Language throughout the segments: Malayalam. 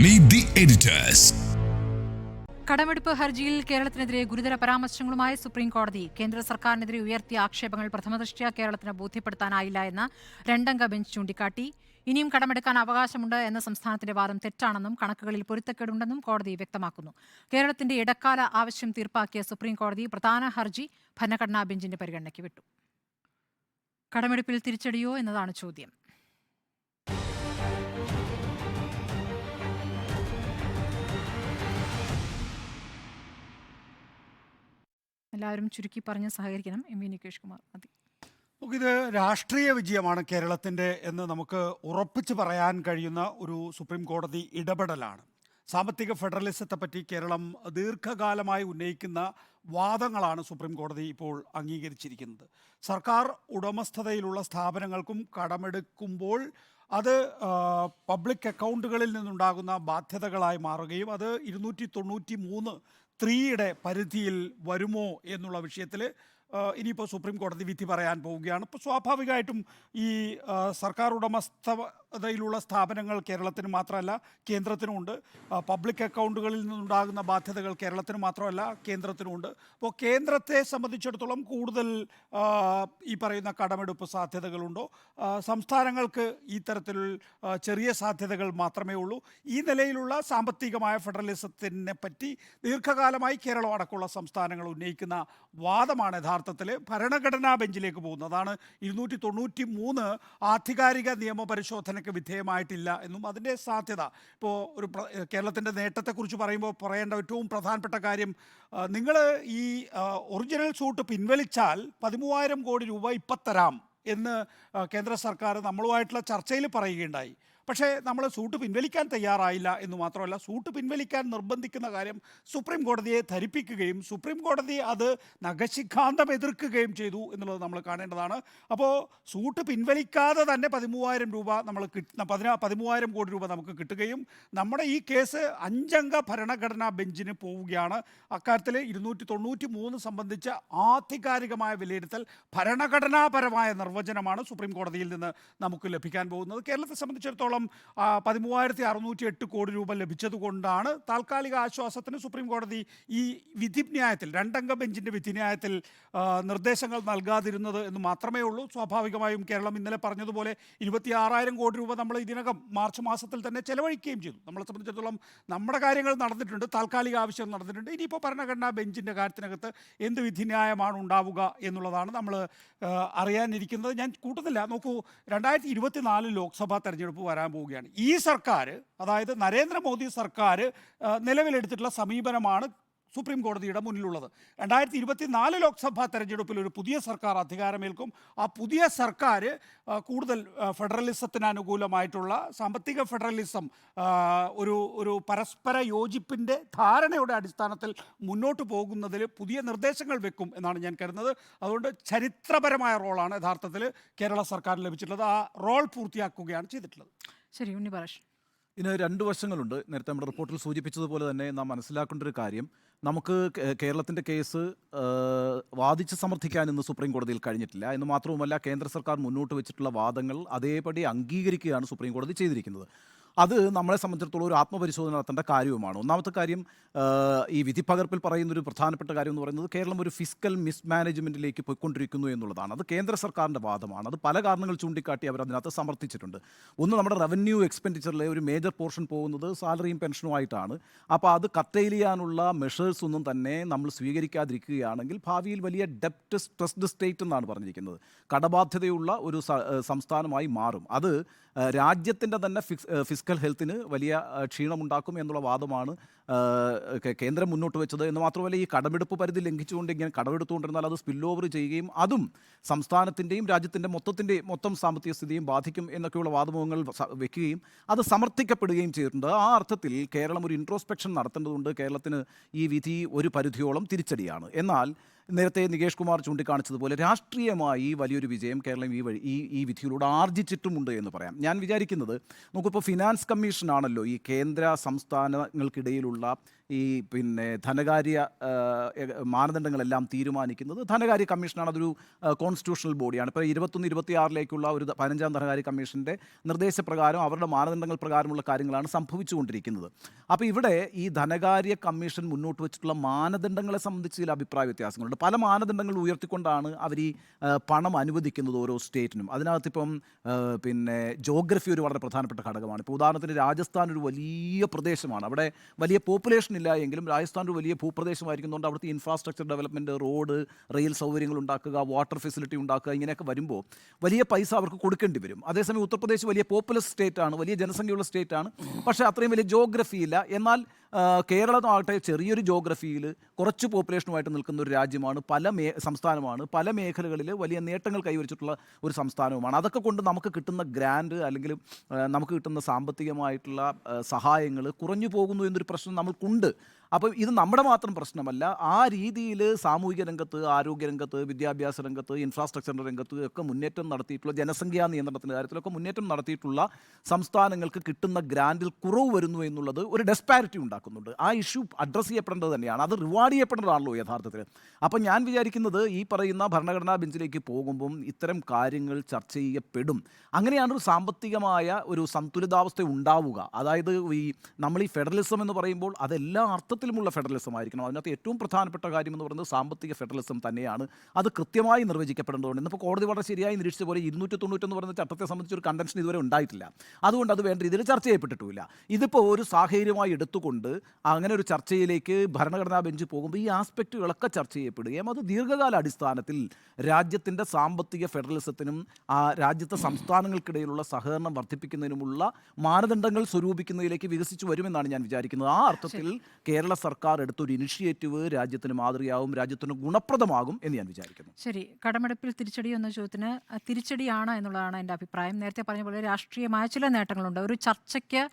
Meet the editors. കടമെടുപ്പ് ഹർജിയിൽ കേരളത്തിനെതിരെ ഗുരുതര പരാമർശങ്ങളുമായി സുപ്രീം കോടതി. കേന്ദ്ര സർക്കാരിനെതിരെ ഉയർത്തിയ ആക്ഷേപങ്ങൾ പ്രഥമദൃഷ്ട്യാ കേരളത്തിന് ബോധ്യപ്പെടുത്താനായില്ല എന്ന് രണ്ടംഗ ബെഞ്ച് ചൂണ്ടിക്കാട്ടി. ഇനിയും കടമെടുക്കാൻ അവകാശമുണ്ട് എന്ന സംസ്ഥാനത്തിന്റെ വാദം തെറ്റാണെന്നും കണക്കുകളിൽ പൊരുത്തക്കേടുണ്ടെന്നും കോടതി വ്യക്തമാക്കുന്നു. കേരളത്തിന്റെ ഇടക്കാല ആവശ്യം തീർപ്പാക്കിയ സുപ്രീം കോടതി പ്രധാന ഹർജി ഭരണഘടനാ ബെഞ്ചിന്റെ പരിഗണനയ്ക്ക് വിട്ടു. കടമെടുപ്പിൽ തിരിച്ചടിയോ എന്നതാണ് ചോദ്യം. എല്ലാവരും ചുരുക്കി പറഞ്ഞ് സഹകരിക്കണം. M V Nikesh Kumar. ഇത് രാഷ്ട്രീയ വിജയമാണ് കേരളത്തിൻ്റെ എന്ന് നമുക്ക് ഉറപ്പിച്ച് പറയാൻ കഴിയുന്ന ഒരു സുപ്രീം കോടതി ഇടപെടലാണ്. സാമ്പത്തിക ഫെഡറലിസത്തെ പറ്റി കേരളം ദീർഘകാലമായി ഉന്നയിക്കുന്ന വാദങ്ങളാണ് സുപ്രീം കോടതി ഇപ്പോൾ അംഗീകരിച്ചിരിക്കുന്നത്. സർക്കാർ ഉടമസ്ഥതയിലുള്ള സ്ഥാപനങ്ങൾക്കും കടമെടുക്കുമ്പോൾ അത് പബ്ലിക് അക്കൗണ്ടുകളിൽ നിന്നുണ്ടാകുന്ന ബാധ്യതകളായി മാറുകയും അത് 293(3)യുടെ പരിധിയിൽ വരുമോ എന്നുള്ള വിഷയത്തിൽ ഇനിയിപ്പോൾ സുപ്രീം കോടതി വിധി പറയാൻ പോവുകയാണ്. ഇപ്പോൾ സ്വാഭാവികമായിട്ടും ഈ സർക്കാർ ഉടമസ്ഥതയിലുള്ള സ്ഥാപനങ്ങൾ കേരളത്തിന് മാത്രമല്ല കേന്ദ്രത്തിനുമുണ്ട്. പബ്ലിക് അക്കൗണ്ടുകളിൽ നിന്നുണ്ടാകുന്ന ബാധ്യതകൾ കേരളത്തിന് മാത്രമല്ല കേന്ദ്രത്തിനുമുണ്ട്. അപ്പോൾ കേന്ദ്രത്തെ സംബന്ധിച്ചിടത്തോളം കൂടുതൽ ഈ പറയുന്ന കടമെടുപ്പ് സാധ്യതകളുണ്ടോ? സംസ്ഥാനങ്ങൾക്ക് ഈ തരത്തിൽ ചെറിയ സാധ്യതകൾ മാത്രമേ ഉള്ളൂ. ഈ നിലയിലുള്ള സാമ്പത്തികമായ ഫെഡറലിസത്തിനെ പറ്റി ദീർഘകാലമായി കേരളം അടക്കമുള്ള സംസ്ഥാനങ്ങൾ ഉന്നയിക്കുന്ന വാദമാണ് യഥാർത്ഥത്തിൽ ഭരണഘടനാ ബെഞ്ചിലേക്ക് പോകുന്നത്. അതാണ് 293 ആധികാരിക നിയമപരിശോധനയ്ക്ക് വിധേയമായിട്ടില്ല എന്നും അതിൻ്റെ സാധ്യത. ഇപ്പോൾ ഒരു കേരളത്തിൻ്റെ നേട്ടത്തെക്കുറിച്ച് പറയുമ്പോൾ പറയേണ്ട ഏറ്റവും പ്രധാനപ്പെട്ട കാര്യം, നിങ്ങൾ ഈ ഒറിജിനൽ സൂട്ട് പിൻവലിച്ചാൽ 13,000 കോടി രൂപ ഇപ്പം തരാം എന്ന് കേന്ദ്ര സർക്കാർ നമ്മളുമായിട്ടുള്ള ചർച്ചയിൽ പറയുകയുണ്ടായി. പക്ഷേ നമ്മൾ സൂട്ട് പിൻവലിക്കാൻ തയ്യാറായില്ല എന്ന് മാത്രമല്ല, സൂട്ട് പിൻവലിക്കാൻ നിർബന്ധിക്കുന്ന കാര്യം സുപ്രീം കോടതിയെ ധരിപ്പിക്കുകയും സുപ്രീം കോടതി അത് നഖശിഖാന്തം എതിർക്കുകയും ചെയ്തു എന്നുള്ളത് നമ്മൾ കാണേണ്ടതാണ്. അപ്പോൾ സൂട്ട് പിൻവലിക്കാതെ തന്നെ 13,000 രൂപ നമ്മൾ 13,000 കോടി രൂപ നമുക്ക് കിട്ടുകയും നമ്മുടെ ഈ കേസ് 5-അംഗ ഭരണഘടനാ ബെഞ്ചിന് പോവുകയാണ്. അക്കാര്യത്തിൽ 293 സംബന്ധിച്ച ആധികാരികമായ വിലയിരുത്തൽ, ഭരണഘടനാപരമായ നിർവചനമാണ് സുപ്രീം കോടതിയിൽ നിന്ന് നമുക്ക് ലഭിക്കാൻ പോകുന്നത്. കേരളത്തെ സംബന്ധിച്ചിടത്തോളം 13,608 കോടി രൂപ ലഭിച്ചതുകൊണ്ടാണ് താൽക്കാലിക ആശ്വാസത്തിന് സുപ്രീം കോടതി ഈ വിധിന്യായത്തിൽ, 2-അംഗ ബെഞ്ചിൻ്റെ വിധിന്യായത്തിൽ നിർദ്ദേശങ്ങൾ നൽകാതിരുന്നത് എന്ന് മാത്രമേ ഉള്ളൂ. സ്വാഭാവികമായും കേരളം ഇന്നലെ പറഞ്ഞതുപോലെ 26,000 കോടി രൂപ നമ്മൾ ഇതിനകം മാർച്ച് മാസത്തിൽ തന്നെ ചെലവഴിക്കുകയും ചെയ്തു. നമ്മളെ സംബന്ധിച്ചിടത്തോളം നമ്മുടെ കാര്യങ്ങൾ നടന്നിട്ടുണ്ട്, താൽക്കാലിക ആവശ്യം നടന്നിട്ടുണ്ട്. ഇനിയിപ്പോൾ ഭരണഘടനാ ബെഞ്ചിൻ്റെ കാര്യത്തിനകത്ത് എന്ത് വിധിന്യായമാണ് ഉണ്ടാവുക എന്നുള്ളതാണ് നമ്മൾ അറിയാനിരിക്കുന്നത്. ഞാൻ കൂട്ടുന്നില്ല. നോക്കൂ, 2024 ലോക്സഭാ തെരഞ്ഞെടുപ്പ് വരാൻ പോവുകയാണ്. ഈ സർക്കാർ, അതായത് നരേന്ദ്രമോദി സർക്കാർ നിലവിലെടുത്തിട്ടുള്ള സമീപനമാണ് സുപ്രീം കോടതിയുടെ മുന്നിലുള്ളത്. 2024 ലോക്സഭാ തെരഞ്ഞെടുപ്പിൽ ഒരു പുതിയ സർക്കാർ അധികാരമേൽക്കും. ആ പുതിയ സർക്കാർ കൂടുതൽ ഫെഡറലിസത്തിന് അനുകൂലമായിട്ടുള്ള സാമ്പത്തിക ഫെഡറലിസം ഒരു പരസ്പര യോജിപ്പിൻ്റെ ധാരണയുടെ അടിസ്ഥാനത്തിൽ മുന്നോട്ട് പോകുന്നതിൽ പുതിയ നിർദ്ദേശങ്ങൾ വെക്കും എന്നാണ് ഞാൻ കരുതുന്നത്. അതുകൊണ്ട് ചരിത്രപരമായ റോളാണ് യഥാർത്ഥത്തിൽ കേരള സർക്കാരിന് ലഭിച്ചിട്ടുള്ളത്. ആ റോൾ പൂർത്തിയാക്കുകയാണ് ചെയ്തിട്ടുള്ളത്. ശരി, ഉണ്ണി പറയ്. ഇതിന് 2 വശങ്ങളുണ്ട്. നേരത്തെ നമ്മുടെ റിപ്പോർട്ടിൽ സൂചിപ്പിച്ചതുപോലെ തന്നെ നാം മനസ്സിലാക്കേണ്ട ഒരു കാര്യം, നമുക്ക് കേരളത്തിൻ്റെ കേസ് വാദിച്ച് സമർത്ഥിക്കാൻ ഇന്ന് സുപ്രീം കോടതിയിൽ കഴിഞ്ഞിട്ടില്ല എന്ന് മാത്രവുമല്ല, കേന്ദ്ര സർക്കാർ മുന്നോട്ട് വെച്ചിട്ടുള്ള വാദങ്ങൾ അതേപടി അംഗീകരിക്കുകയാണ് സുപ്രീം കോടതി ചെയ്തിരിക്കുന്നത്. അത് നമ്മളെ സംബന്ധിച്ചിടത്തോളം ഒരു ആത്മപരിശോധന നടത്തേണ്ട കാര്യവുമാണ്. ഒന്നാമത്തെ കാര്യം, ഈ വിധിപ്പകർപ്പിൽ പറയുന്നൊരു പ്രധാനപ്പെട്ട കാര്യം എന്ന് പറയുന്നത് കേരളം ഒരു ഫിസ്ക്കൽ മിസ്മാനേജ്മെൻറ്റിലേക്ക് പോയിക്കൊണ്ടിരിക്കുന്നു എന്നുള്ളതാണ്. അത് കേന്ദ്ര സർക്കാരിൻ്റെ വാദമാണ്. അത് പല കാരണങ്ങൾ ചൂണ്ടിക്കാട്ടി അവർ അതിനകത്ത് സമർത്ഥിച്ചിട്ടുണ്ട്. ഒന്ന്, നമ്മുടെ റവന്യൂ എക്സ്പെൻഡിച്ചറിലെ ഒരു മേജർ പോർഷൻ പോകുന്നത് സാലറിയും പെൻഷനുമായിട്ടാണ്. അപ്പോൾ അത് കർട്ടെയിൽ ചെയ്യാനുള്ള മെഷേഴ്സ് ഒന്നും തന്നെ നമ്മൾ സ്വീകരിക്കാതിരിക്കുകയാണെങ്കിൽ ഭാവിയിൽ വലിയ ഡെപ്റ്റ് സ്ട്രെസ്ഡ് സ്റ്റേറ്റ് എന്നാണ് പറഞ്ഞിരിക്കുന്നത്. കടബാധ്യതയുള്ള ഒരു സംസ്ഥാനമായി മാറും. അത് രാജ്യത്തിൻ്റെ തന്നെ ഫിസ്ക്കൽ ഹെൽത്തിന് വലിയ ക്ഷീണമുണ്ടാക്കും എന്നുള്ള വാദമാണ് കേന്ദ്രം മുന്നോട്ട് വെച്ചത്. എന്ന് മാത്രമല്ല, ഈ കടമെടുപ്പ് പരിധി ലംഘിച്ചുകൊണ്ട് ഇങ്ങനെ കടമെടുത്തുകൊണ്ടിരുന്നാൽ അത് സ്പിൽ ഓവർ ചെയ്യുകയും അതും സംസ്ഥാനത്തിൻ്റെയും രാജ്യത്തിൻ്റെ മൊത്തം സാമ്പത്തിക സ്ഥിതിയും ബാധിക്കും എന്നൊക്കെയുള്ള വാദമുഖങ്ങൾ വെക്കുകയും അത് സമർത്ഥിക്കപ്പെടുകയും ചെയ്തിട്ടുണ്ട്. ആ അർത്ഥത്തിൽ കേരളം ഒരു ഇൻട്രോസ്പെക്ഷൻ നടത്തേണ്ടതുണ്ട്. കേരളത്തിന് ഈ വിധി ഒരു പരിധിയോളം തിരിച്ചടിയാണ്. എന്നാൽ നേരത്തെ നികേഷ് കുമാർ ചൂണ്ടിക്കാണിച്ചതുപോലെ രാഷ്ട്രീയമായി വലിയൊരു വിജയം കേരളം ഈ വിധിയിലൂടെ ആർജിച്ചിട്ടുമുണ്ട് എന്ന് പറയാം. ഞാൻ വിചാരിക്കുന്നത് നമുക്കിപ്പോൾ ഫിനാൻസ് കമ്മീഷനാണല്ലോ ഈ കേന്ദ്ര സംസ്ഥാനങ്ങൾക്കിടയിലുള്ള ഈ ധനകാര്യ മാനദണ്ഡങ്ങളെല്ലാം തീരുമാനിക്കുന്നത്. ധനകാര്യ കമ്മീഷനാണ്, അതൊരു കോൺസ്റ്റിറ്റ്യൂഷണൽ ബോഡിയാണ്. ഇപ്പോൾ 21-26 ഒരു 15-ാം ധനകാര്യ കമ്മീഷൻ്റെ നിർദ്ദേശപ്രകാരം അവരുടെ മാനദണ്ഡങ്ങൾ പ്രകാരമുള്ള കാര്യങ്ങളാണ് സംഭവിച്ചുകൊണ്ടിരിക്കുന്നത്. അപ്പോൾ ഇവിടെ ഈ ധനകാര്യ കമ്മീഷൻ മുന്നോട്ട് വെച്ചിട്ടുള്ള മാനദണ്ഡങ്ങളെ സംബന്ധിച്ച് ചില അഭിപ്രായ വ്യത്യാസങ്ങളുണ്ട്. പല മാനദണ്ഡങ്ങൾ ഉയർത്തിക്കൊണ്ടാണ് അവർ ഈ പണം അനുവദിക്കുന്നത് ഓരോ സ്റ്റേറ്റിനും. അതിനകത്തിപ്പം ജോഗ്രഫി ഒരു വളരെ പ്രധാനപ്പെട്ട ഘടകമാണ്. ഇപ്പോൾ ഉദാഹരണത്തിന് രാജസ്ഥാൻ ഒരു വലിയ പ്രദേശമാണ്, അവിടെ വലിയ പോപ്പുലേഷൻ ഇല്ല എങ്കിലും രാജസ്ഥാൻ ഒരു വലിയ ഭൂപ്രദേശമായിരിക്കുന്നതുകൊണ്ട് അവിടുത്തെ ഇൻഫ്രാസ്ട്രക്ചർ ഡെവലപ്മെൻറ്റ്, റോഡ്, റെയിൽ സൗകര്യങ്ങൾ ഉണ്ടാക്കുക, വാട്ടർ ഫെസിലിറ്റി ഉണ്ടാക്കുക, ഇങ്ങനെയൊക്കെ വരുമ്പോൾ വലിയ പൈസ അവർക്ക് കൊടുക്കേണ്ടി വരും. അതേസമയം ഉത്തർപ്രദേശ് വലിയ പോപ്പുലസ് സ്റ്റേറ്റാണ്, വലിയ ജനസംഖ്യയുള്ള സ്റ്റേറ്റാണ്, പക്ഷേ അത്രയും വലിയ ജോഗ്രഫി ഇല്ല. എന്നാൽ കേരളമാകട്ടെ ചെറിയൊരു ജോഗ്രഫിയിൽ കുറച്ച് പോപ്പുലേഷനുമായിട്ട് നിൽക്കുന്ന ഒരു രാജ്യമാണ്, സംസ്ഥാനമാണ്, പല മേഖലകളിൽ വലിയ നേട്ടങ്ങൾ കൈവരിച്ചിട്ടുള്ള ഒരു സംസ്ഥാനവുമാണ്. അതൊക്കെ കൊണ്ട് നമുക്ക് കിട്ടുന്ന ഗ്രാൻഡ് അല്ലെങ്കിൽ നമുക്ക് കിട്ടുന്ന സാമ്പത്തികമായിട്ടുള്ള സഹായങ്ങൾ കുറഞ്ഞു പോകുന്നു എന്നൊരു പ്രശ്നം നമ്മൾക്കുണ്ട്. അപ്പോൾ ഇത് നമ്മുടെ മാത്രം പ്രശ്നമല്ല. ആ രീതിയിൽ സാമൂഹിക രംഗത്ത്, ആരോഗ്യരംഗത്ത്, വിദ്യാഭ്യാസ രംഗത്ത്, ഇൻഫ്രാസ്ട്രക്ചറിൻ്റെ രംഗത്ത് ഒക്കെ മുന്നേറ്റം നടത്തിയിട്ടുള്ള, ജനസംഖ്യാ നിയന്ത്രണത്തിൻ്റെ കാര്യത്തിലൊക്കെ മുന്നേറ്റം നടത്തിയിട്ടുള്ള സംസ്ഥാനങ്ങൾക്ക് കിട്ടുന്ന ഗ്രാൻഡിൽ കുറവ് വരുന്നു എന്നുള്ളത് ഒരു ഡെസ്പാരിറ്റി ഉണ്ടാക്കുന്നുണ്ട്. ആ ഇഷ്യൂ അഡ്രസ്സ് ചെയ്യപ്പെടേണ്ടത് തന്നെയാണ്, അത് റിവാർഡ് ചെയ്യപ്പെടേണ്ടതാണല്ലോ യഥാർത്ഥത്തിൽ. അപ്പം ഞാൻ വിചാരിക്കുന്നത് ഈ പറയുന്ന ഭരണഘടനാ ബെഞ്ചിലേക്ക് പോകുമ്പം ഇത്തരം കാര്യങ്ങൾ ചർച്ച ചെയ്യപ്പെടും. അങ്ങനെയാണ് ഒരു സാമ്പത്തികമായ ഒരു സന്തുലിതാവസ്ഥ ഉണ്ടാവുക. അതായത് നമ്മൾ ഈ ഫെഡറലിസം എന്ന് പറയുമ്പോൾ അതെല്ലാ അർത്ഥത്തിലുമുള്ള ഫെഡറലിസം ആയിരിക്കണം. അതിനകത്ത് ഏറ്റവും പ്രധാനപ്പെട്ട കാര്യം എന്ന് പറയുന്നത് സാമ്പത്തിക ഫെഡറലിസം തന്നെയാണ്. അത് കൃത്യമായി നിർവചിക്കപ്പെടേണ്ടതുണ്ട്. ഇന്നിപ്പോൾ കോടതി വളരെ ശരിയായി നിരീക്ഷിച്ച പോലെ 290 എന്ന് പറയുന്ന ചട്ടത്തെ സംബന്ധിച്ച് ഒരു കൺവെൻഷൻ ഇതുവരെ ഉണ്ടായിട്ടില്ല. അതുകൊണ്ട് അത് വേണ്ട രീതിയിൽ ചർച്ച ചെയ്യപ്പെട്ടിട്ടുമില്ല. ഇതിപ്പോൾ ഒരു സാഹചര്യമായി എടുത്തുകൊണ്ട് അങ്ങനെ ഒരു ചർച്ചയിലേക്ക് ഭരണഘടനാ ബെഞ്ച് പോകുമ്പോൾ ഈ ആസ്പെക്റ്റുകളൊക്കെ ചർച്ച ചെയ്യപ്പെടുകയും അത് ദീർഘകാല അടിസ്ഥാനത്തിൽ രാജ്യത്തിൻ്റെ സാമ്പത്തിക ഫെഡറലിസത്തിനും ആ രാജ്യത്തെ സംസ്ഥാനങ്ങൾക്കിടയിലുള്ള സഹകരണം വർദ്ധിപ്പിക്കുന്നതിനുമുള്ള മാനദണ്ഡങ്ങൾ സ്വരൂപിക്കുന്നതിലേക്ക് വികസിച്ചു വരുമെന്നാണ് ഞാൻ വിചാരിക്കുന്നത്. ആ അർത്ഥത്തിൽ കേരള സർക്കാർ എടുത്തൊരു ഇനിഷ്യേറ്റീവ് രാജ്യത്തിന് മാതൃകയാവും, രാജ്യത്തിന് ഗുണപ്രദമാകും എന്ന് ഞാൻ വിചാരിക്കുന്നു. ശരി, കടമെടുപ്പിൽ തിരിച്ചടി എന്ന ചോദ്യത്തിന് തിരിച്ചടിയാണ് എന്നുള്ളതാണ് എൻ്റെ അഭിപ്രായം. നേരത്തെ പറഞ്ഞ പോലെ രാഷ്ട്രീയമായ ചില നേട്ടങ്ങളുണ്ട്. ഒരു ചർച്ചയ്ക്ക്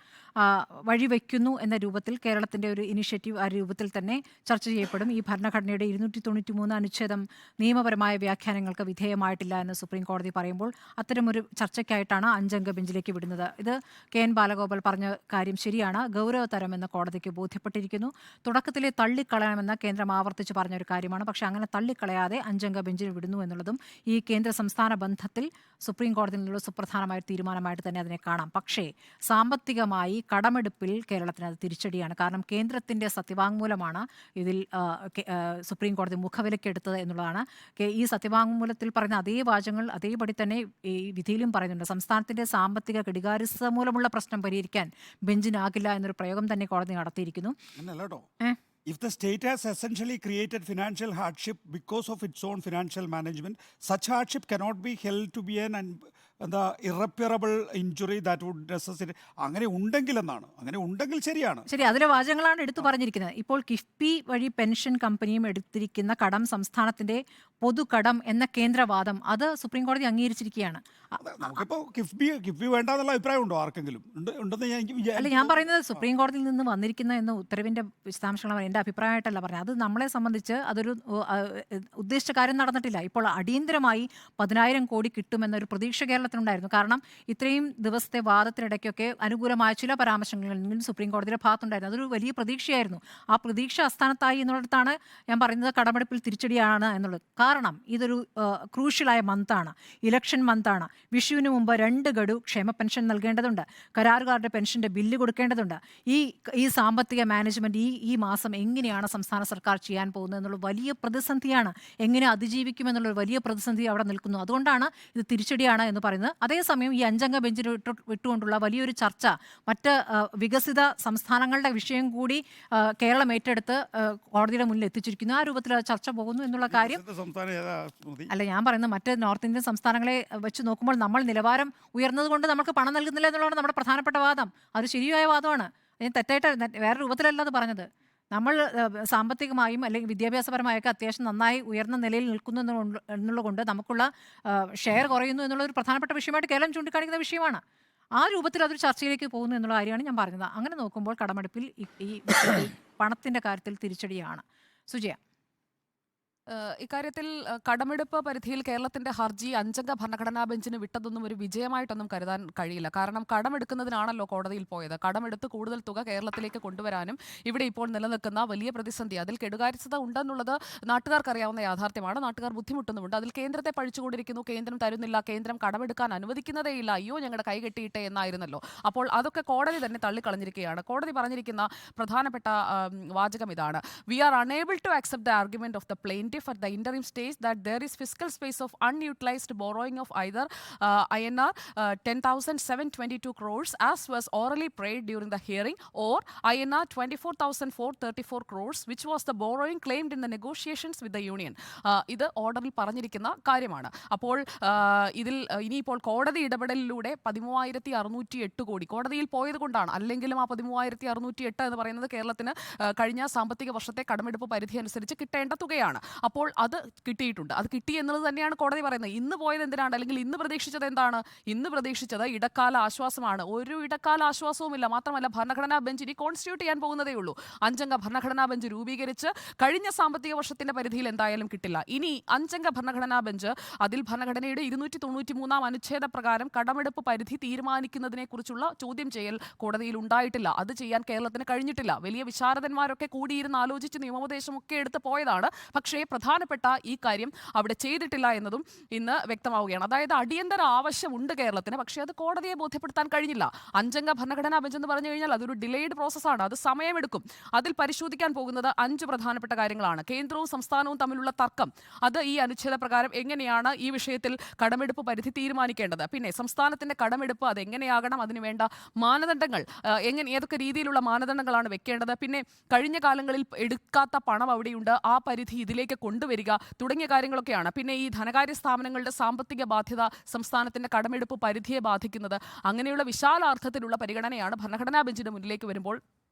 വഴിവെക്കുന്നു എന്ന രൂപത്തിൽ കേരളത്തിൻ്റെ ഒരു ഇനിഷ്യേറ്റീവ് ആ രൂപത്തിൽ തന്നെ ചർച്ച ചെയ്യപ്പെടും. ഈ ഭരണഘടനയുടെ 293 അനുച്ഛേദം നിയമപരമായ വ്യാഖ്യാനങ്ങൾക്ക് വിധേയമായിട്ടില്ല എന്ന് സുപ്രീം കോടതി പറയുമ്പോൾ അത്തരമൊരു ചർച്ചയ്ക്കായിട്ടാണ് 5-അംഗ ബെഞ്ചിലേക്ക് വിടുന്നത്. ഇത് KN ബാലഗോപാൽ പറഞ്ഞ കാര്യം ശരിയാണ്, ഗൗരവതരമെന്ന് കോടതിക്ക് ബോധ്യപ്പെട്ടിരിക്കുന്നു. തുടക്കത്തിലെ തള്ളിക്കളയണമെന്ന് കേന്ദ്രം ആവർത്തിച്ച് പറഞ്ഞൊരു കാര്യമാണ്. പക്ഷേ അങ്ങനെ തള്ളിക്കളയാതെ 5-അംഗ ബെഞ്ചിൽ വിടുന്നു എന്നുള്ളതും ഈ കേന്ദ്ര സംസ്ഥാന ബന്ധത്തിൽ സുപ്രീം കോടതിയിൽ നിന്നുള്ള സുപ്രധാനമായ തീരുമാനമായിട്ട് തന്നെ അതിനെ കാണാം. പക്ഷേ സാമ്പത്തികമായി കടമെടുപ്പിൽ കേരളത്തിന് അത് തിരിച്ചടിയാണ്. കാരണം കേന്ദ്രത്തിൻ്റെ സത്യവാങ്മൂലമാണ് ഇതിൽ സുപ്രീം കോടതി മുഖവിലക്കെടുത്തത് എന്നുള്ളതാണ്. ഈ സത്യവാങ്മൂലത്തിൽ പറയുന്ന അതേ വാചകങ്ങൾ അതേപടി തന്നെ ഈ വിധിയിലും പറയുന്നുണ്ട്. സംസ്ഥാനത്തിൻ്റെ സാമ്പത്തിക കെടുകാര്യസ്ഥത മൂലമുള്ള പ്രശ്നം പരിഹരിക്കാൻ ബെഞ്ചിനാകില്ല എന്നൊരു പ്രയോഗം തന്നെ കോടതി നടത്തിയിരിക്കുന്നു. If the state has essentially created financial hardship because of its own financial management, such hardship cannot be held to be an irreparable injury that would necessitate. അങ്ങനെ ഉണ്ടെങ്കിൽ എന്നാണ്, അങ്ങനെ ഉണ്ടെങ്കിൽ ശരിയാണ്. ശരി, അതിലെ വാചകങ്ങളാണ് എടുത്തു പറഞ്ഞിരിക്കുന്നത്. ഇപ്പോൾ കിഫ്ബി വഴി പെൻഷൻ കമ്പനിയും എടുത്തിരിക്കുന്ന കടം സംസ്ഥാനത്തിന്റെ പൊതുകടം എന്ന കേന്ദ്രവാദം അത് സുപ്രീം കോടതി അംഗീകരിച്ചിരിക്കുകയാണ്. നമുക്കിപ്പോൾ കിഫ്ബി വേണ്ടെന്നുള്ള അഭിപ്രായം ഉണ്ടോ ആർക്കെങ്കിലും? അല്ല, ഞാൻ പറയുന്നത് സുപ്രീം കോടതിയിൽ നിന്ന് വന്നിരിക്കുന്ന എന്ന ഉത്തരവിന്റെ വിശദാംശങ്ങളാണ് എൻ്റെ അഭിപ്രായമായിട്ടല്ല പറഞ്ഞത്. അത് നമ്മളെ സംബന്ധിച്ച് അതൊരു ഉദ്ദേശിച്ച കാര്യം നടന്നിട്ടില്ല. ഇപ്പോൾ അടിയന്തരമായി 10,000 കോടി കിട്ടുമെന്നൊരു പ്രതീക്ഷ കേരളത്തിനുണ്ടായിരുന്നു. കാരണം ഇത്രയും ദിവസത്തെ വാദത്തിനിടയ്ക്കൊക്കെ അനുകൂലമായ ചില പരാമർശങ്ങളിൽ സുപ്രീം കോടതിയുടെ ഭാഗത്തുണ്ടായിരുന്നു. അതൊരു വലിയ പ്രതീക്ഷയായിരുന്നു. ആ പ്രതീക്ഷ അസ്ഥാനത്തായി എന്നുള്ളിടത്താണ് ഞാൻ പറയുന്നത് കടമെടുപ്പിൽ തിരിച്ചടിയാണ് എന്നുള്ളത്. കാരണം ഇതൊരു ക്രൂഷ്യലായ മന്താണ്, ഇലക്ഷൻ മന്താണ്. വിഷുവിന് മുമ്പ് 2 ഗഡു ക്ഷേമ പെൻഷൻ നൽകേണ്ടതുണ്ട്, കരാറുകാരുടെ പെൻഷൻ്റെ ബില്ല് കൊടുക്കേണ്ടതുണ്ട്. ഈ സാമ്പത്തിക മാനേജ്മെൻറ്റ് ഈ മാസം എങ്ങനെയാണ് സംസ്ഥാന സർക്കാർ ചെയ്യാൻ പോകുന്നത് എന്നുള്ള വലിയ പ്രതിസന്ധിയാണ്. എങ്ങനെ അതിജീവിക്കുമെന്നുള്ളൊരു വലിയ പ്രതിസന്ധി അവിടെ നിൽക്കുന്നു. അതുകൊണ്ടാണ് ഇത് തിരിച്ചടിയാണ് എന്ന് പറയുന്നത്. അതേസമയം ഈ 5-അംഗ ബെഞ്ചിൽ വിട്ടുകൊണ്ടുള്ള വലിയൊരു ചർച്ച മറ്റ് വികസിത സംസ്ഥാനങ്ങളുടെ വിഷയം കൂടി കേരളം ഏറ്റെടുത്ത് കോടതിയുടെ മുന്നിൽ എത്തിച്ചിരിക്കുന്നു. ആ രൂപത്തിൽ ചർച്ച പോകുന്നു എന്നുള്ള കാര്യം അല്ല ഞാൻ പറയുന്നത്. മറ്റ് നോർത്ത് ഇന്ത്യൻ സംസ്ഥാനങ്ങളെ വെച്ച് നോക്കുമ്പോൾ നമ്മൾ നിലവാരം ഉയർന്നതുകൊണ്ട് നമുക്ക് പണം നൽകുന്നില്ല എന്നുള്ളതാണ് നമ്മുടെ പ്രധാനപ്പെട്ട വാദം. അത് ശരിയായ വാദമാണ്. തെറ്റായിട്ട് വേറെ രൂപത്തിലല്ല അത് പറഞ്ഞത്. നമ്മൾ സാമ്പത്തികമായും അല്ലെങ്കിൽ വിദ്യാഭ്യാസപരമായൊക്കെ അത്യാവശ്യം നന്നായി ഉയർന്ന നിലയിൽ നിൽക്കുന്നു എന്നുള്ളതുകൊണ്ട് നമുക്കുള്ള ഷെയർ കുറയുന്നു എന്നുള്ളൊരു പ്രധാനപ്പെട്ട വിഷയമായിട്ട് കേരളം ചൂണ്ടിക്കാണിക്കുന്ന വിഷയമാണ്. ആ രൂപത്തിൽ അതൊരു ചർച്ചയിലേക്ക് പോകുന്നു എന്നുള്ള കാര്യമാണ് ഞാൻ പറഞ്ഞത്. അങ്ങനെ നോക്കുമ്പോൾ കടമെടുപ്പിൽ ഈ പണത്തിൻ്റെ കാര്യത്തിൽ തിരിച്ചടിയാണ്. സുജയ. ഇക്കാര്യത്തിൽ കടമെടുപ്പ് പരിധിയിൽ കേരളത്തിന്റെ ഹർജി അഞ്ചംഗ ഭരണഘടനാ ബെഞ്ചിന് വിട്ടതൊന്നും ഒരു വിജയമായിട്ടൊന്നും കരുതാൻ കഴിയില്ല. കാരണം കടമെടുക്കുന്നതിനാണല്ലോ കോടതിയിൽ പോയത്. കടമെടുത്ത് കൂടുതൽ തുക കേരളത്തിലേക്ക് കൊണ്ടുവരാനും ഇവിടെ ഇപ്പോൾ നിലനിൽക്കുന്ന വലിയ പ്രതിസന്ധി, അതിൽ കെടുകാര്യസ്ഥത ഉണ്ടെന്നുള്ളത് നാട്ടുകാർക്ക് അറിയാവുന്ന യാഥാർത്ഥ്യമാണ്. നാട്ടുകാർ ബുദ്ധിമുട്ടുന്നുമുണ്ട്. അതിൽ കേന്ദ്രത്തെ പഴിച്ചുകൊണ്ടിരിക്കുന്നു, കേന്ദ്രം തരുന്നില്ല, കേന്ദ്രം കടമെടുക്കാൻ അനുവദിക്കുന്നതേയില്ല, അയ്യോ ഞങ്ങളുടെ കൈ കെട്ടിയിട്ടേ എന്നായിരുന്നല്ലോ. അപ്പോൾ അതൊക്കെ കോടതി തന്നെ തള്ളിക്കളഞ്ഞിരിക്കുകയാണ്. കോടതി പറഞ്ഞിരിക്കുന്ന പ്രധാനപ്പെട്ട വാചകം ഇതാണ്: we are unable to accept the argument of the plaintiff at the interim stage that there is fiscal space of unutilized borrowing of either INR 10,722 crores as was orally prayed during the hearing, or INR 24,434 crores which was the borrowing claimed in the negotiations with the union. ഇത് ഓർഡറിൽ പറഞ്ഞിരിക്കുന്ന കാര്യമാണ്. അപ്പോൾ ഇതിൽ ഇനിയിപ്പോൾ കോടതി ഇടപെടലിലൂടെ 13,608 കോടി കോടതിയിൽ പോയത് കൊണ്ടാണ്. അല്ലെങ്കിലും ആ 13,608 എന്ന് പറയുന്നത് കേരളത്തിന് കഴിഞ്ഞ സാമ്പത്തിക വർഷത്തെ കടമെടുപ്പ് പരിധി അനുസരിച്ച് കിട്ടേണ്ട തുകയാണ്. അപ്പോൾ അത് കിട്ടിയിട്ടുണ്ട്. അത് കിട്ടി എന്നുള്ളത് തന്നെയാണ് കോടതി പറയുന്നത്. ഇന്ന് പോയത് എന്തിനാണ്, അല്ലെങ്കിൽ ഇന്ന് പ്രതീക്ഷിച്ചത് എന്താണ്? ഇന്ന് പ്രതീക്ഷിച്ചത് ഇടക്കാല ആശ്വാസമാണ്. ഒരു ഇടക്കാല ആശ്വാസവുമില്ല. മാത്രമല്ല, ഭരണഘടനാ ബെഞ്ച് ഇനി കോൺസ്റ്റിറ്റ്യൂട്ട് ചെയ്യാൻ പോകുന്നതേ ഉള്ളൂ. അഞ്ചംഗ ഭരണഘടനാ ബെഞ്ച് രൂപീകരിച്ച് കഴിഞ്ഞ സാമ്പത്തിക വർഷത്തിന്റെ പരിധിയിൽ എന്തായാലും കിട്ടില്ല. ഇനി അഞ്ചംഗ ഭരണഘടനാ ബെഞ്ച് അതിൽ ഭരണഘടനയുടെ 293 അനുച്ഛേദ പ്രകാരം കടമെടുപ്പ് പരിധി തീരുമാനിക്കുന്നതിനെ കുറിച്ചുള്ള ചോദ്യം ചെയ്യൽ കോടതിയിൽ ഉണ്ടായിട്ടില്ല. അത് ചെയ്യാൻ കേരളത്തിന് കഴിഞ്ഞിട്ടില്ല. വലിയ വിശാരദന്മാരൊക്കെ കൂടിയിരുന്ന് ആലോചിച്ച് നിയമോപദേശമൊക്കെ എടുത്ത് പോയതാണ്. പക്ഷേ പ്രധാനപ്പെട്ട ഈ കാര്യം അവിടെ ചെയ്തിട്ടില്ല എന്നതും ഇന്ന് വ്യക്തമാവുകയാണ്. അതായത് അടിയന്തര ആവശ്യമുണ്ട് കേരളത്തിന്, പക്ഷേ അത് കോടതിയെ ബോധ്യപ്പെടുത്താൻ കഴിഞ്ഞില്ല. അഞ്ചംഗ ഭരണഘടനാ ബെഞ്ച് എന്ന് പറഞ്ഞു കഴിഞ്ഞാൽ അതൊരു ഡിലേഡ് പ്രോസസ്സാണ്. അത് സമയമെടുക്കും. അതിൽ പരിശോധിക്കാൻ പോകുന്നത് 5 പ്രധാനപ്പെട്ട കാര്യങ്ങളാണ്. കേന്ദ്രവും സംസ്ഥാനവും തമ്മിലുള്ള തർക്കം, അത് ഈ അനുച്ഛേദ പ്രകാരം എങ്ങനെയാണ് ഈ വിഷയത്തിൽ കടമെടുപ്പ് പരിധി തീരുമാനിക്കേണ്ടത്, പിന്നെ സംസ്ഥാനത്തിന്റെ കടമെടുപ്പ് അതെങ്ങനെയാകണം, അതിനുവേണ്ട മാനദണ്ഡങ്ങൾ ഏതൊക്കെ രീതിയിലുള്ള മാനദണ്ഡങ്ങളാണ് വെക്കേണ്ടത്, പിന്നെ കഴിഞ്ഞ കാലങ്ങളിൽ എടുക്കാത്ത പണം അവിടെയുണ്ട്, ആ പരിധി ഇതിലേക്ക് കൊണ്ടുവരിക തുടങ്ങിയ കാര്യങ്ങളൊക്കെയാണ്. പിന്നെ ഈ ധനകാര്യ സ്ഥാപനങ്ങളുടെ സാമ്പത്തിക ബാധ്യത സംസ്ഥാനത്തിന്റെ കടമെടുപ്പ് പരിധിയെ ബാധിക്കുന്നത്, അങ്ങനെയുള്ള വിശാലാർത്ഥത്തിലുള്ള പരിഗണനയാണ് ഭരണഘടനാ ബെഞ്ചിന്റെ മുന്നിലേക്ക് വരുമ്പോൾ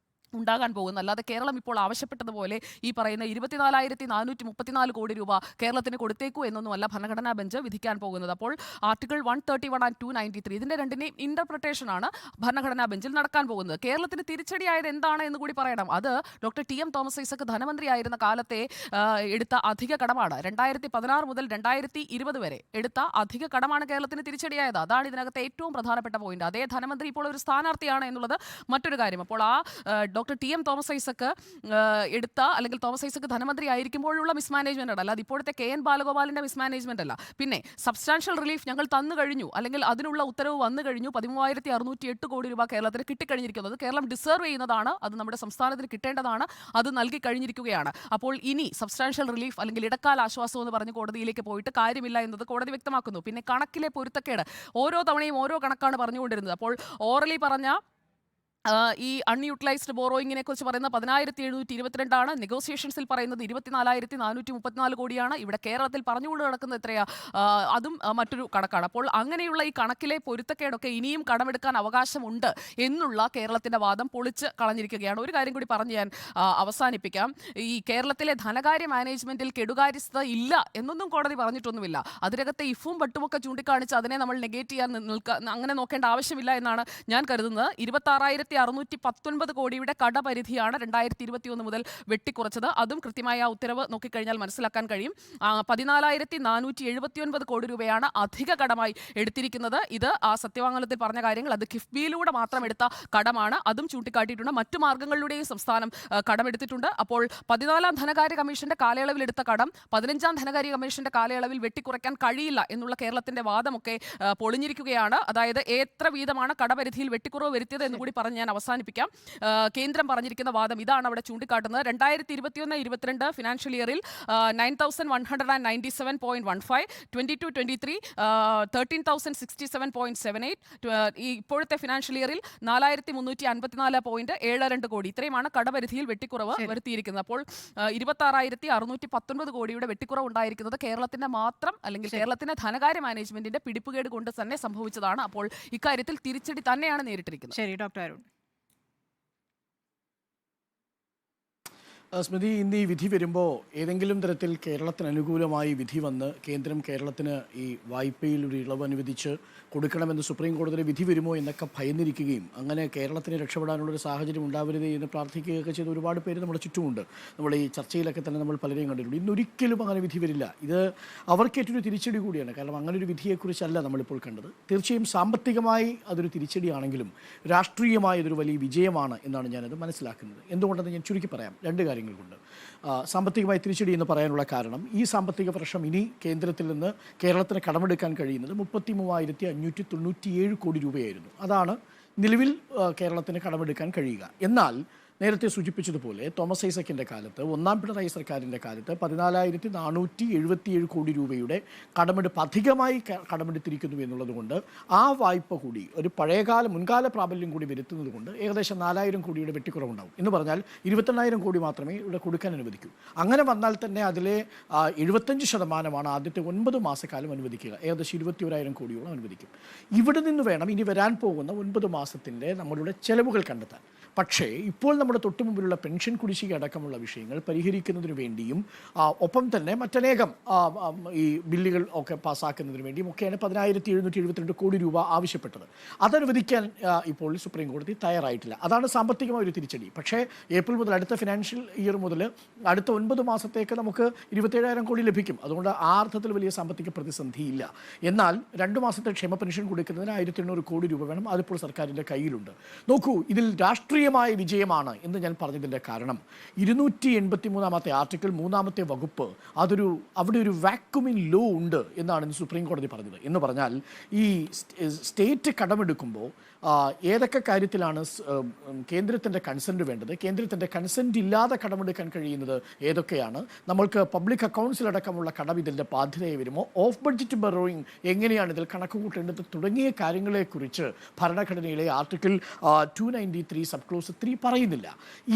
ഉണ്ടാകാൻ പോകുന്നത്. അല്ലാതെ കേരളം ഇപ്പോൾ ആവശ്യപ്പെട്ടതുപോലെ ഈ പറയുന്ന 24,434 കോടി രൂപ കേരളത്തിന് കൊടുത്തേക്കൂ എന്നൊന്നുമല്ല ഭരണഘടനാ ബെഞ്ച് വിധിക്കാൻ പോകുന്നത്. അപ്പോൾ ആർട്ടിക്കിൾ 131 ആൻഡ് 293 ഇതിന്റെ രണ്ടിനെയും ഇന്റർപ്രിട്ടേഷനാണ് ഭരണഘടനാ ബെഞ്ചിൽ നടക്കാൻ പോകുന്നത്. കേരളത്തിന് തിരിച്ചടിയായത് എന്താണ് എന്ന് കൂടി പറയണം. അത് ഡോക്ടർ TM തോമസ് ഐസക് ധനമന്ത്രിയായിരുന്ന കാലത്തെ എടുത്ത അധിക കടമാണ്. 2016 മുതൽ 2020 വരെ എടുത്ത അധിക കടമാണ് കേരളത്തിന് തിരിച്ചടിയായത്. അതാണ് ഇതിനകത്തെ ഏറ്റവും പ്രധാനപ്പെട്ട പോയിന്റ്. അതേ ധനമന്ത്രി ഇപ്പോൾ ഒരു സ്ഥാനാർത്ഥിയാണ് എന്നുള്ളത് മറ്റൊരു കാര്യം. അപ്പോൾ ആ ഡോക്ടർ TM തോമസ് ഐസക് എടുത്ത, അല്ലെങ്കിൽ തോമസ് ഐസക് ധനമന്ത്രി ആയിരിക്കുമ്പോഴുള്ള മിസ്മാനേജ്മെന്റ് അല്ല, അത് ഇപ്പോഴത്തെ KN ബാലഗോപാലിന്റെ മിസ്മാനേജ്മെന്റ് അല്ല. പിന്നെ സബ്സ്റ്റാൻഷ്യൽ റിലീഫ് ഞങ്ങൾ തന്നു കഴിഞ്ഞു, അല്ലെങ്കിൽ അതിനുള്ള ഉത്തരവ് വന്നു കഴിഞ്ഞു. 13,608 കോടി രൂപ കേരളത്തിന് കിട്ടിക്കഴിഞ്ഞിരിക്കുന്നത്. കേരളം ഡിസേർവ് ചെയ്യുന്നതാണ്, അത് നമ്മുടെ സംസ്ഥാനത്തിന് കിട്ടേണ്ടതാണ്, അത് നൽകി കഴിഞ്ഞിരിക്കുകയാണ്. അപ്പോൾ ഇനി സബ്സ്റ്റാൻഷ്യൽ റിലീഫ് അല്ലെങ്കിൽ ഇടക്കാല ആശ്വാസം എന്ന് പറഞ്ഞ് കോടതിയിലേക്ക് പോയിട്ട് കാര്യമില്ല എന്നത് കോടതി വ്യക്തമാക്കുന്നു. പിന്നെ കണക്കിലെ പൊരുത്തക്കേട്, ഓരോ തവണയും ഓരോ കണക്കാണ് പറഞ്ഞുകൊണ്ടിരുന്നത്. അപ്പോൾ ഓറലി പറഞ്ഞ ഈ അൺയൂട്ടിലൈസ്ഡ് ബോറോയിങ്ങിനെ കുറിച്ച് പറയുന്നത് 10,722 ആണ്. നെഗോസിയേഷൻസിൽ പറയുന്നത് 24,434 കോടിയാണ്. ഇവിടെ കേരളത്തിൽ പറഞ്ഞുകൊണ്ട് നടക്കുന്നത് എത്രയാ, അതും മറ്റൊരു കണക്കാണ്. അപ്പോൾ അങ്ങനെയുള്ള ഈ കണക്കിലെ പൊരുത്തക്കേടൊക്കെ ഇനിയും കടമെടുക്കാൻ അവകാശമുണ്ട് എന്നുള്ള കേരളത്തിന്റെ വാദം പൊളിച്ച് കളഞ്ഞിരിക്കുകയാണ്. ഒരു കാര്യം കൂടി പറഞ്ഞ് ഞാൻ അവസാനിപ്പിക്കാം. ഈ കേരളത്തിലെ ധനകാര്യ മാനേജ്മെന്റിൽ കെടുകാര്യസ്ഥത ഇല്ല എന്നൊന്നും കോടതി പറഞ്ഞിട്ടൊന്നുമില്ല. അതിനകത്തെ ഇഫും ബട്ടുമൊക്കെ ചൂണ്ടിക്കാണിച്ച് അതിനെ നമ്മൾ നെഗേറ്റ് ചെയ്യാൻ അങ്ങനെ നോക്കേണ്ട ആവശ്യമില്ല എന്നാണ് ഞാൻ കരുതുന്നത്. 26,619 കോടിയുടെ കടപരിധിയാണ് 2021 മുതൽ വെട്ടിക്കുറച്ചത്. അതും കൃത്യമായ ആ ഉത്തരവ് നോക്കിക്കഴിഞ്ഞാൽ മനസ്സിലാക്കാൻ കഴിയും. 14,479 കോടി രൂപയാണ് അധിക കടമായി എടുത്തിരിക്കുന്നത്. ഇത് ആ സത്യവാങ്മൂലത്തിൽ പറഞ്ഞ കാര്യങ്ങൾ, അത് കിഫ്ബിയിലൂടെ മാത്രം എടുത്ത കടമാണ്. അതും ചൂണ്ടിക്കാട്ടിയിട്ടുണ്ട്. മറ്റു മാർഗങ്ങളിലൂടെയും സംസ്ഥാനം കടമെടുത്തിട്ടുണ്ട്. അപ്പോൾ 14-ാം ധനകാര്യ കമ്മീഷന്റെ കാലയളവിൽ എടുത്ത കടം 15-ാം ധനകാര്യ കമ്മീഷന്റെ കാലയളവിൽ വെട്ടിക്കുറയ്ക്കാൻ കഴിയില്ല എന്നുള്ള കേരളത്തിന്റെ വാദമൊക്കെ പൊളിഞ്ഞിരിക്കുകയാണ്. അതായത് എത്ര വീതമാണ് കടപരിധിയിൽ വെട്ടിക്കുറവ് വരുത്തിയത് എന്ന് കൂടി പറഞ്ഞ് ഞാൻ അവസാനിപ്പിക്കാം. കേന്ദ്രം പറഞ്ഞിരിക്കുന്ന വാദം ഇതാണ് അവിടെ ചൂണ്ടിക്കാട്ടുന്നത്. 2021-22 ഫിനാൻഷ്യൽ ഇയറിൽ 9,197.15, 22-23 13,067.78, ഇപ്പോഴത്തെ ഫിനാൻഷ്യൽ ഇയറിൽ 4,354.72 കോടി. ഇത്രയുമാണ് കടപരിധിയിൽ വെട്ടിക്കുറവ് വരുത്തിയിരിക്കുന്നത്. അപ്പോൾ 26,619 കോടിയുടെ വെട്ടിക്കുറവ് ഉണ്ടായിരിക്കുന്നത് കേരളത്തിന്റെ മാത്രം, അല്ലെങ്കിൽ കേരളത്തിന്റെ ധനകാര്യ മാനേജ്മെന്റിന്റെ പിടിപ്പുകേട് കൊണ്ട് തന്നെ സംഭവിച്ചതാണ്. അപ്പോൾ ഇക്കാര്യത്തിൽ തിരിച്ചടി തന്നെയാണ് നേരിട്ടിരിക്കുന്നത്. ശരി ഡോക്ടർ അരുൺ. സ്മൃതി, ഇന്ന് ഈ വിധി വരുമ്പോൾ ഏതെങ്കിലും തരത്തിൽ കേരളത്തിന് അനുകൂലമായി വിധി വന്ന് കേന്ദ്രം കേരളത്തിന് ഈ വായ്പയിൽ ഒരു ഇളവ് അനുവദിച്ച് കൊടുക്കണമെന്ന് സുപ്രീം കോടതിയിലെ വിധി വരുമോ എന്നൊക്കെ ഭയന്നിരിക്കുകയും അങ്ങനെ കേരളത്തിന് രക്ഷപ്പെടാനുള്ളൊരു സാഹചര്യം ഉണ്ടാവരുതേ എന്ന് പ്രാർത്ഥിക്കുകയൊക്കെ ചെയ്ത ഒരുപാട് പേര് നമ്മുടെ ചുറ്റുമുണ്ട്. നമ്മുടെ ഈ ചർച്ചയിലൊക്കെ തന്നെ നമ്മൾ പലരെയും കണ്ടിട്ടുണ്ട്. ഇന്നൊരിക്കലും അങ്ങനെ വിധി വരില്ല. ഇത് അവർക്കേറ്റൊരു തിരിച്ചടി കൂടിയാണ്. കാരണം അങ്ങനെ ഒരു വിധിയെക്കുറിച്ചല്ല നമ്മളിപ്പോൾ കണ്ടത്. തീർച്ചയായും സാമ്പത്തികമായി അതൊരു തിരിച്ചടിയാണെങ്കിലും രാഷ്ട്രീയമായി ഇതൊരു വലിയ വിജയമാണ് എന്നാണ് ഞാനത് മനസ്സിലാക്കുന്നത്. എന്തുകൊണ്ടെന്ന് ഞാൻ ചുരുക്കി പറയാം. രണ്ട് കാര്യങ്ങൾ കൊണ്ട്. സാമ്പത്തികമായി തിരിച്ചടി എന്ന് പറയാനുള്ള കാരണം, ഈ സാമ്പത്തിക വർഷം ഇനി കേന്ദ്രത്തിൽ നിന്ന് കേരളത്തിന് കടമെടുക്കാൻ കഴിയുന്നത് 33,597 കോടി രൂപയായിരുന്നു. അതാണ് നിലവിൽ കേരളത്തിന് കടമെടുക്കാൻ കഴിയുക. എന്നാൽ നേരത്തെ സൂചിപ്പിച്ചതുപോലെ തോമസ് ഐസക്കിൻ്റെ കാലത്ത്, ഒന്നാം പിണറായി സർക്കാരിൻ്റെ കാലത്ത് 14,477 കോടി രൂപയുടെ കടമെടുപ്പ് അധികമായി കടമെടുത്തിരിക്കുന്നു എന്നുള്ളതുകൊണ്ട് ആ വായ്പ കൂടി ഒരു പഴയകാല മുൻകാല പ്രാബല്യം കൂടി വരുത്തുന്നത് കൊണ്ട് ഏകദേശം 4,000 കോടിയുടെ വെട്ടിക്കുറവുണ്ടാവും. എന്ന് പറഞ്ഞാൽ 22,000 കോടി മാത്രമേ ഇവിടെ കൊടുക്കാൻ അനുവദിക്കൂ. അങ്ങനെ വന്നാൽ തന്നെ അതിലെ 75% ആദ്യത്തെ 9 മാസക്കാലം അനുവദിക്കുക. ഏകദേശം 21,000 കോടിയോളം അനുവദിക്കും. ഇവിടെ നിന്ന് വേണം ഇനി വരാൻ പോകുന്ന 9 മാസത്തിൻ്റെ നമ്മളുടെ ചെലവുകൾ കണ്ടെത്താൻ. പക്ഷേ ഇപ്പോൾ നമ്മുടെ തൊട്ടു മുമ്പിലുള്ള പെൻഷൻ കുടിശ്ശിക അടക്കമുള്ള വിഷയങ്ങൾ പരിഹരിക്കുന്നതിന് വേണ്ടിയും ഒപ്പം തന്നെ മറ്റനേകം ഈ ബില്ലുകൾ ഒക്കെ പാസ്സാക്കുന്നതിന് വേണ്ടിയും ഒക്കെയാണ് 10,772 കോടി രൂപ ആവശ്യപ്പെട്ടത്. അതനുവദിക്കാൻ ഇപ്പോൾ സുപ്രീം കോടതി തയ്യാറായിട്ടില്ല. അതാണ് സാമ്പത്തികമായ ഒരു തിരിച്ചടി. പക്ഷേ ഏപ്രിൽ മുതൽ, അടുത്ത ഫിനാൻഷ്യൽ ഇയർ മുതൽ അടുത്ത 9 മാസത്തേക്ക് നമുക്ക് 27,000 കോടി ലഭിക്കും. അതുകൊണ്ട് ആ അർത്ഥത്തിൽ വലിയ സാമ്പത്തിക പ്രതിസന്ധിയില്ല. എന്നാൽ 2 മാസത്തെ ക്ഷേമ പെൻഷൻ കൊടുക്കുന്നതിന് 1,800 കോടി രൂപ വേണം. അതിപ്പോൾ സർക്കാരിൻ്റെ കയ്യിലുണ്ട്. നോക്കൂ, ഇതിൽ രാഷ്ട്രീയമായ വിജയമാണ് എന്ന് ഞാൻ പറഞ്ഞതിൻ്റെ കാരണം 283 ആർട്ടിക്കിൾ 3 വകുപ്പ് അവിടെ ഒരു വാക്യൂമിൻ ലോ ഉണ്ട് എന്നാണ് സുപ്രീം കോടതി പറഞ്ഞത്. എന്ന് പറഞ്ഞാൽ ഈ സ്റ്റേറ്റ് കടമെടുക്കുമ്പോൾ ഏതൊക്കെ കാര്യത്തിലാണ് കേന്ദ്രത്തിൻ്റെ കൺസെൻറ്റ് വേണ്ടത്, കേന്ദ്രത്തിൻ്റെ കൺസെൻറ്റ് ഇല്ലാതെ കടമെടുക്കാൻ കഴിയുന്നത് ഏതൊക്കെയാണ്, നമ്മൾക്ക് പബ്ലിക് അക്കൗണ്ട്സിലടക്കമുള്ള കടം ഇതിൻ്റെ ബാധ്യതയായി വരുമോ, ഓഫ് ബഡ്ജറ്റ് ബറോയിങ് എങ്ങനെയാണ് ഇതിൽ കണക്ക് കൂട്ടേണ്ടത് തുടങ്ങിയ കാര്യങ്ങളെക്കുറിച്ച് ഭരണഘടനയിലെ ആർട്ടിക്കിൾ 293 സബ് ക്ലോസ് 3 പറയുന്നില്ല.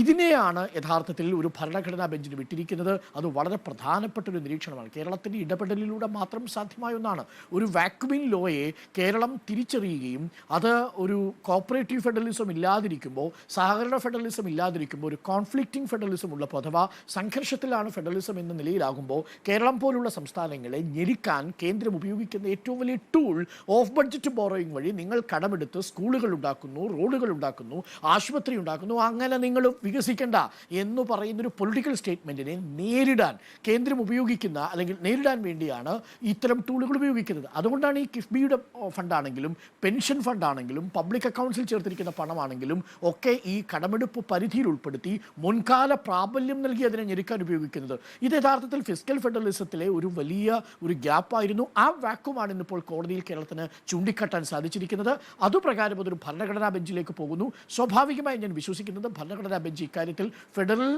ഇതിനെയാണ് യഥാർത്ഥത്തിൽ ഒരു ഭരണഘടനാ ബെഞ്ചിന് വിട്ടിരിക്കുന്നത്. അത് വളരെ പ്രധാനപ്പെട്ട ഒരു നിരീക്ഷണമാണ്. കേരളത്തിൻ്റെ ഇടപെടലിലൂടെ മാത്രം സാധ്യമായ ഒന്നാണ്. ഒരു വാക്യൂമിൻ ലോയെ കേരളം തിരിച്ചറിയുകയും അത് ഒരു കോപ്പറേറ്റീവ് ഫെഡറലിസം ഇല്ലാതിരിക്കുമ്പോൾ, സഹകരണ ഫെഡറലിസം ഇല്ലാതിരിക്കുമ്പോൾ, ഒരു കോൺഫ്ലിക്റ്റിംഗ് ഫെഡറലിസം ഉള്ളപ്പോൾ അഥവാ സംഘർഷത്തിലാണ് ഫെഡറലിസം എന്ന നിലയിലാകുമ്പോൾ കേരളം പോലുള്ള സംസ്ഥാനങ്ങളെ ഞെരുക്കാൻ കേന്ദ്രം ഉപയോഗിക്കുന്ന ഏറ്റവും വലിയ ടൂൾ ഓഫ് ബഡ്ജറ്റ് ബോറോയിങ് വഴി നിങ്ങൾ കടമെടുത്ത് സ്കൂളുകൾ ഉണ്ടാക്കുന്നു, റോഡുകൾ ഉണ്ടാക്കുന്നു, ആശുപത്രി ഉണ്ടാക്കുന്നു, അങ്ങനെ നിങ്ങൾ വികസിക്കേണ്ട എന്ന് പറയുന്നൊരു പൊളിറ്റിക്കൽ സ്റ്റേറ്റ്മെൻറ്റിനെ നേരിടാൻ കേന്ദ്രം ഉപയോഗിക്കുന്ന, അല്ലെങ്കിൽ നേരിടാൻ വേണ്ടിയാണ് ഇത്തരം ടൂളുകൾ ഉപയോഗിക്കുന്നത്. അതുകൊണ്ടാണ് ഈ കിഫ്ബിയുടെ ഫണ്ടാണെങ്കിലും പെൻഷൻ ഫണ്ടാണെങ്കിലും പബ്ലിക് അക്കൗണ്ട്സിൽ ചേർത്തിരിക്കുന്ന പണമാണെങ്കിലും ഒക്കെ ഈ കടമെടുപ്പ് പരിധിയിൽ ഉൾപ്പെടുത്തി മുൻകാല പ്രാബല്യം നൽകി അതിനെ ഞെരുക്കാൻ ഉപയോഗിക്കുന്നത്. ഇത് യഥാർത്ഥത്തിൽ ഫിസ്ക്കൽ ഫെഡറലിസത്തിലെ ഒരു വലിയ ഒരു ഗ്യാപ്പായിരുന്നു. ആ വാക്യൂമാണ് ഇന്നിപ്പോൾ കോടതിയിൽ കേരളത്തിന് ചൂണ്ടിക്കാട്ടാൻ സാധിച്ചിരിക്കുന്നത്. അതുപ്രകാരം അതൊരു ഭരണഘടനാ ബെഞ്ചിലേക്ക് പോകുന്നു. സ്വാഭാവികമായി ഞാൻ വിശ്വസിക്കുന്നത് ഭരണഘടനാ ബെഞ്ച് ഇക്കാര്യത്തിൽ ഫെഡറൽ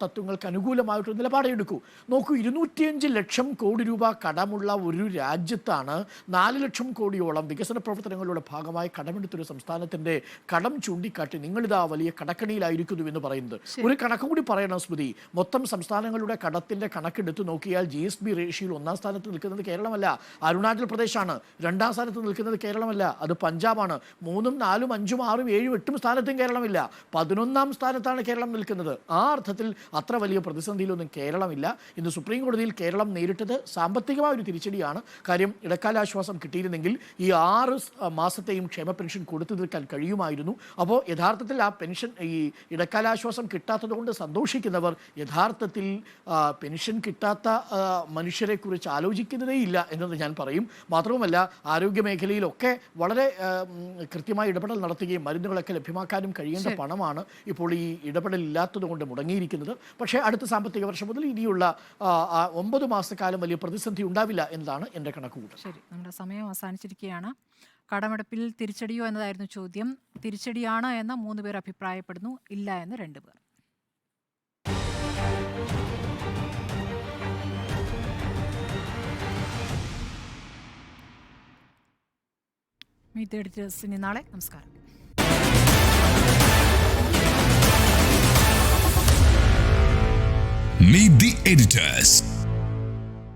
തത്വങ്ങൾക്ക് അനുകൂലമായിട്ടൊരു നിലപാടെടുക്കൂ. നോക്കൂ, 205 ലക്ഷം കോടി രൂപ കടമുള്ള ഒരു രാജ്യത്താണ് 4 ലക്ഷം കോടിയോളം വികസന പ്രവർത്തനങ്ങളുടെ ഭാഗമായി കടമെടുത്തൊരു സംസ്ഥാനത്തിൻ്റെ കടം ചൂണ്ടിക്കാട്ടി നിങ്ങളിതാ വലിയ കടക്കണിയിലായിരിക്കുന്നു എന്ന് പറയുന്നത്. ഒരു കണക്ക് കൂടി പറയണം സ്മൃതി. മൊത്തം സംസ്ഥാനങ്ങളുടെ കടത്തിൻ്റെ കണക്കെടുത്ത് നോക്കിയാൽ GSB റേഷ്യയിൽ 1-ാം സ്ഥാനത്ത് നിൽക്കുന്നത് കേരളമല്ല, അരുണാചൽ പ്രദേശാണ്. 2-ാം സ്ഥാനത്ത് നിൽക്കുന്നത് കേരളമല്ല, അത് പഞ്ചാബാണ്. 3, 4, 5, 6, 7, 8 സ്ഥാനത്തും കേരളമില്ല. 11-ാം സ്ഥാനത്താണ് കേരളം നിൽക്കുന്നത്. ആ അർത്ഥത്തിൽ അത്ര വലിയ പ്രതിസന്ധിയിലൊന്നും കേരളമില്ല. ഇന്ന് സുപ്രീം കോടതിയിൽ കേരളം നേരിട്ടത് സാമ്പത്തികമായ ഒരു തിരിച്ചടിയാണ്. കാര്യം ഇടക്കാലാശ്വാസം കിട്ടിയിരുന്നെങ്കിൽ ഈ 6 മാസത്തെയും ക്ഷേമ പെൻഷൻ കൊടുത്തു തീർക്കാൻ കഴിയുമായിരുന്നു. അപ്പോൾ യഥാർത്ഥത്തിൽ ആ പെൻഷൻ, ഈ ഇടക്കാലാശ്വാസം കിട്ടാത്തത് കൊണ്ട് സന്തോഷിക്കുന്നവർ യഥാർത്ഥത്തിൽ പെൻഷൻ കിട്ടാത്ത മനുഷ്യരെക്കുറിച്ച് ആലോചിക്കുന്നതേ ഇല്ല എന്നത് ഞാൻ പറയും. മാത്രവുമല്ല, ആരോഗ്യ മേഖലയിലൊക്കെ വളരെ കൃത്യമായി ഇടപെടൽ നടത്തുകയും മരുന്നുകളൊക്കെ ലഭ്യമാക്കാനും കഴിയേണ്ട പണമാണ് ഇപ്പോൾ ഈ ഇടപെടൽ ഇല്ലാത്തത് കൊണ്ട് മുടങ്ങിയിരിക്കുന്നത്. പക്ഷേ അടുത്ത സാമ്പത്തിക വർഷം മുതൽ ഇനിയുള്ള 9 മാസക്കാലം വലിയ പ്രതിസന്ധി ഉണ്ടാവില്ല എന്നതാണ് എൻ്റെ കണക്കുകൂട്ടൽ. ശരി, നമ്മുടെ സമയം അവസാനിച്ചിരിക്കുകയാണ്. കടമെടുപ്പിൽ തിരിച്ചടിയോ എന്നതായിരുന്നു ചോദ്യം. തിരിച്ചടിയാണ് എന്ന് 3 പേർ അഭിപ്രായപ്പെടുന്നു, ഇല്ല എന്ന് 2 പേർ. മീറ്റ് എഡിറ്റേഴ്സ് ഇനി നാളെ. നമസ്കാരം. Meet the editors.